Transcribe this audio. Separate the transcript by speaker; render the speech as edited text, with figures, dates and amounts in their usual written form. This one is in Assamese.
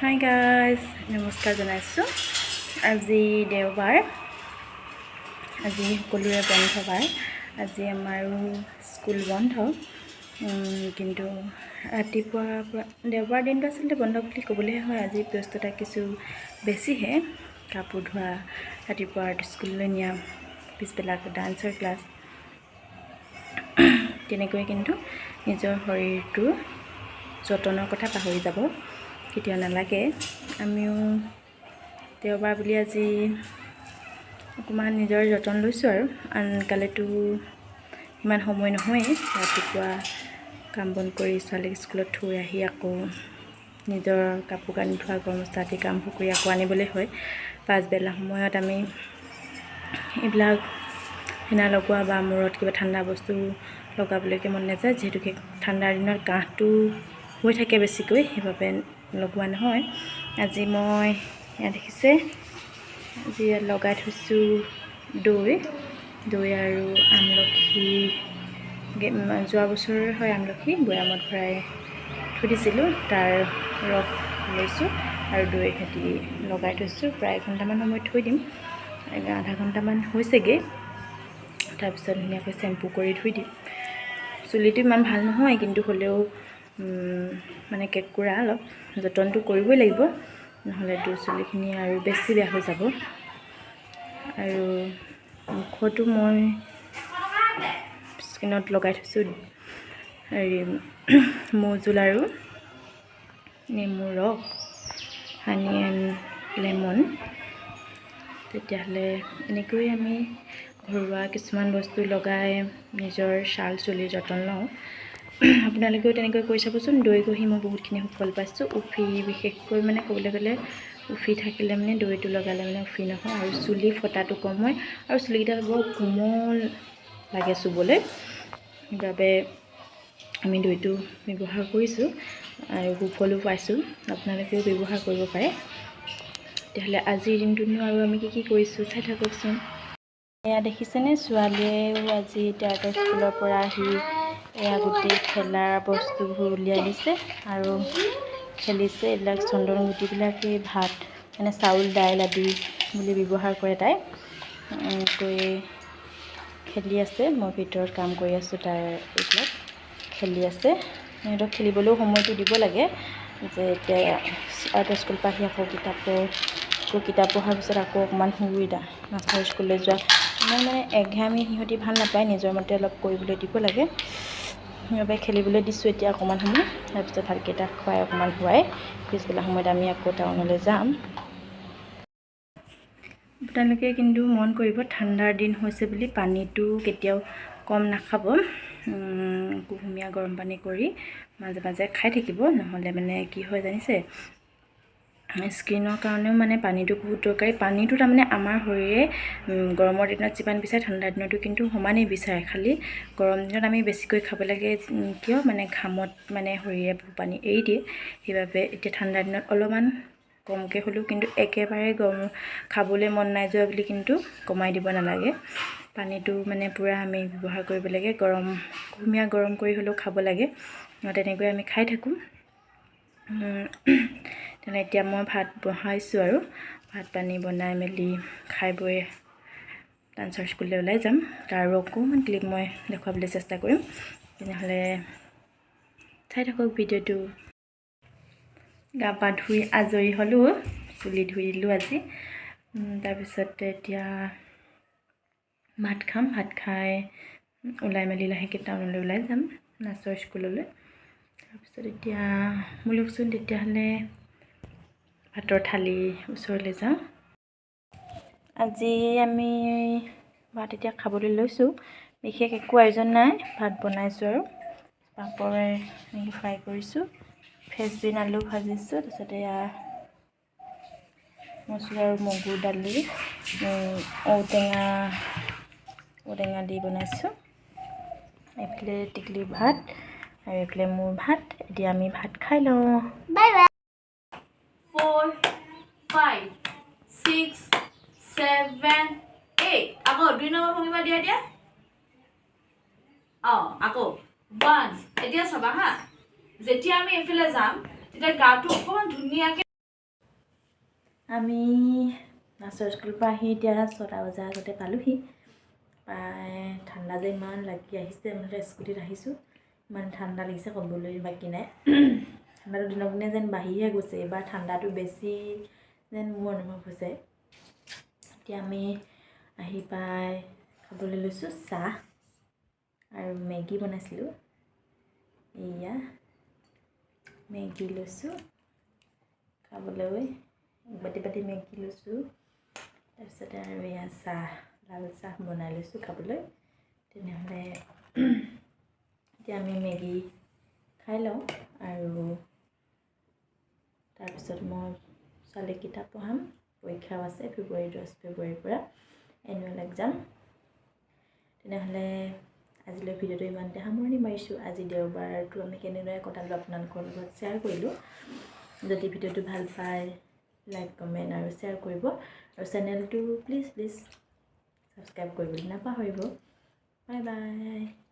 Speaker 1: হাই গাইজ, নমস্কাৰ জনাইছোঁ। আজি দেওবাৰ, আজি সকলোৰে বন্ধ বাৰ। আজি আমাৰো স্কুল বন্ধ, কিন্তু ৰাতিপুৱাৰ পৰা দেওবাৰ দিনটো আচলতে বন্ধ বুলি ক'বলৈহে হয়। আজি ব্যস্ততা কিছু বেছিহে। কাপোৰ ধোৱা, ৰাতিপুৱা স্কুললৈ নিয়া, পিছবেলা ডান্সৰ ক্লাছ, তেনেকৈ কিন্তু নিজৰ শৰীৰটোৰ যতনৰ কথা পাহৰি যাব কেতিয়াও নালাগে। আমিও দেওবাৰ বুলি আজি অকণমান নিজৰ যতন লৈছোঁ আৰু। আনকালেতো ইমান সময় নহয়েই। ৰাতিপুৱা কাম বন কৰি ছোৱালীক স্কুলত থৈ আহি আকৌ নিজৰ কাপোৰ কানি ধোৱা, গৰমস্থা আদি কামবোৰ কৰি আকৌ আনিবলৈ হয়। পাছবেলা সময়ত আমি এইবিলাক হেনা লগোৱা বা মূৰত কিবা ঠাণ্ডা বস্তু লগাবলৈকে মন নাযায়, যিহেতুকে ঠাণ্ডাৰ দিনত কাহটো হৈ থাকে বেছিকৈ, সেইবাবে লগোৱা নহয়। আজি মই ইয়াত দেখিছে, আজি ইয়াত লগাই থৈছোঁ দৈ আৰু আমলখি। যোৱা বছৰ হয় আমলখি, বৈয়ামত ভৰাই থৈ দিছিলোঁ, তাৰ ৰস লৈছোঁ আৰু দৈ সৈতে লগাই থৈছোঁ। প্ৰায় এঘণ্টামান সময় থৈ দিম, আধা ঘণ্টামান হৈছেগৈ। তাৰপিছত ধুনীয়াকৈ চেম্পু কৰি ধুই দিম। চুলিটো ইমান ভাল নহয়, কিন্তু হ'লেও মানে কেঁকুৰা অলপ যতনটো কৰিবই লাগিব, নহ'লেতো চুলিখিনি আৰু বেছি বেয়া হৈ যাব। আৰু মুখতো মই স্কিনত লগাই থৈছোঁ মৌজোল আৰু নেমুৰ ৰস, হানি এণ্ড লেমন। তেতিয়াহ'লে এনেকৈ আমি ঘৰুৱা কিছুমান বস্তু লগাই নিজৰ ছাল চুলিৰ যতন লওঁ। আপোনালোকেও তেনেকৈ কৰি চাবচোন। দৈ ঘঁহি মই বহুতখিনি সুফল পাইছোঁ। উফি, বিশেষকৈ মানে ক'বলৈ গ'লে উফি থাকিলে মানে দৈটো লগালে মানে উফি নহয়, আৰু চুলি ফটাটো কম হয়, আৰু চুলিকেইটা বৰ কোমল লাগে চুবলৈ। সেইবাবে আমি দৈটো ব্যৱহাৰ কৰিছোঁ আৰু সুফলো পাইছোঁ। আপোনালোকেও ব্যৱহাৰ কৰিব পাৰে। তেতিয়াহ'লে আজিৰ দিনটোনো আৰু আমি কি কৰিছোঁ চাই থাককচোন। এয়া দেখিছেনে, ছোৱালীয়েও আজি তাইৰ স্কুলৰ পৰা আহি এয়া গোটেই খেলাৰ বস্তুবোৰ উলিয়াই দিছে আৰু খেলিছে। এইবিলাক চন্দন গুটিবিলাকেই ভাত, মানে চাউল দাইল আদি বুলি ব্যৱহাৰ কৰে তাই। কৰি খেলি আছে, মই ভিতৰত কাম কৰি আছোঁ। তাই এইবিলাক খেলি আছে। সিহঁতক খেলিবলৈও সময়টো দিব লাগে, যে এতিয়া আৰ্টৰ স্কুলৰ পৰা আহি আকৌ কিতাপ পঢ়াৰ পিছত আকৌ অকণমান সুবিধা, নাচৰ স্কুললৈ যোৱা ইমান মানে এঘামি সিহঁতি ভাল নাপায়, নিজৰ মতে অলপ কৰিবলৈ দিব লাগে। সেইবাবে খেলিবলৈ দিছোঁ এতিয়া অকণমান সময়। তাৰপিছত ভাতকেইটা খুৱাই অকণমান শুৱাই পিছবেলা সময়ত আমি আকৌ টাউনলৈ যাম। আপোনালোকে কিন্তু মন কৰিব, ঠাণ্ডাৰ দিন হৈছে বুলি পানীটো কেতিয়াও কম নাখাব। কুহুমীয়া গৰম পানী কৰি মাজে মাজে খাই থাকিব, নহ'লে মানে কি হয় জানিছে, স্কিনৰ কাৰণেও মানে পানীটো বহুত দৰকাৰী। পানীটো তাৰমানে আমাৰ শৰীৰে গৰমৰ দিনত যিমান বিচাৰে ঠাণ্ডাৰ দিনতো কিন্তু সমানেই বিচাৰে। খালি গৰম দিনত আমি বেছিকৈ খাব লাগে, কিয় মানে ঘামত মানে শৰীৰে পানী এৰি দিয়ে। সেইবাবে এতিয়া ঠাণ্ডাৰ দিনত অলপমান কমকৈ হ'লেও, কিন্তু একেবাৰে খাবলৈ মন নাই যোৱা বুলি কিন্তু কমাই দিব নালাগে। পানীটো মানে পূৰা আমি ব্যৱহাৰ কৰিব লাগে, কুহুমীয়া গৰম কৰি হ'লেও খাব লাগে। তেনেকৈ আমি খাই থাকোঁ। তেনে এতিয়া মই ভাত বহাইছোঁ আৰু ভাত পানী বনাই মেলি খাই বৈ ডান্সৰ স্কুললৈ ওলাই যাম। তাৰো অকণমান ক্লিপ মই দেখুৱাবলৈ চেষ্টা কৰিম। তেনেহ'লে চাই থাকক ভিডিঅ'টো। গা পা ধুই আজৰি হ'লোঁ, চুলি ধুই দিলোঁ আজি। তাৰপিছতে এতিয়া ভাত খাম। ভাত খাই ওলাই মেলি লাহেকৈ টাউনলৈ ওলাই যাম, নাচৰ স্কুললৈ। তাৰপিছত এতিয়া ব'লকচোন তেতিয়াহ'লে ভাতৰ থালি ওচৰলৈ যাওঁ। আজি আমি ভাত এতিয়া খাবলৈ লৈছোঁ। বিশেষ একো আয়োজন নাই, ভাত বনাইছোঁ আৰু পাপৰ ফ্ৰাই কৰিছোঁ, ফ্ৰেঞ্চবিন আলু ভাজিছোঁ। তাৰপিছতে এয়া মচুৰ আৰু মগুৰ দালি, ঔটেঙা দি বনাইছোঁ। এইফালে টিকলি ভাত আৰু এইফালে মোৰ ভাত। এতিয়া আমি ভাত খাই লওঁ। Bye bye. 4 5 6 7 8 আকৌ 2 নম্বৰ ভংগিমা দিয়া আকৌ 1। এতিয়া চাবা হা, যেতিয়া আমি এইফালে যাম তেতিয়া গাটো অকণমান ধুনীয়াকৈ আমি নাচৰ স্কুলৰ পৰা আহি এতিয়া 6টা বজাৰ আগতে পালোহি। পাই ঠাণ্ডা যে ইমান লাগি আহিছে, মানে স্কুটিত আহিছোঁ, ইমান ঠাণ্ডা লাগিছে ক'বলৈ বাকী নাই। ঠাণ্ডাটো দিনক দিনে যেন বাঢ়িহে গৈছে, এইবাৰ ঠাণ্ডাটো বেছি যেন মোৰ অনুভৱ হৈছে। এতিয়া আমি আহি পাই খাবলৈ লৈছোঁ চাহ আৰু মেগী বনাইছিলোঁ। এয়া মেগী লৈছোঁ খাবলৈ, বাটি মেগী লৈছোঁ। তাৰপিছতে আৰু এয়া চাহ, লাল চাহ বনাই লৈছোঁ খাবলৈ। তেনেহ'লে এতিয়া আমি মেগী খাই লওঁ আৰু তাৰপিছত মই ছোৱালীক কিতাপ পঢ়াম। পৰীক্ষাও আছে ফেব্ৰুৱাৰী 10 ফেব্ৰুৱাৰীৰ পৰা এনুৱেল এক্সাম। তেনেহ'লে আজিলৈ ভিডিঅ'টো ইমানতে সামৰণি মাৰিছোঁ। আজি দেওবাৰটো আমি কেনেদৰে কটালোঁ আপোনালোকৰ লগত শ্বেয়াৰ কৰিলোঁ। যদি ভিডিঅ'টো ভাল পায় লাইক কমেণ্ট আৰু শ্বেয়াৰ কৰিব, আৰু চেনেলটো প্লিজ ছাবস্ক্ৰাইব কৰিবলৈ নাপাহৰিব। Bye bye.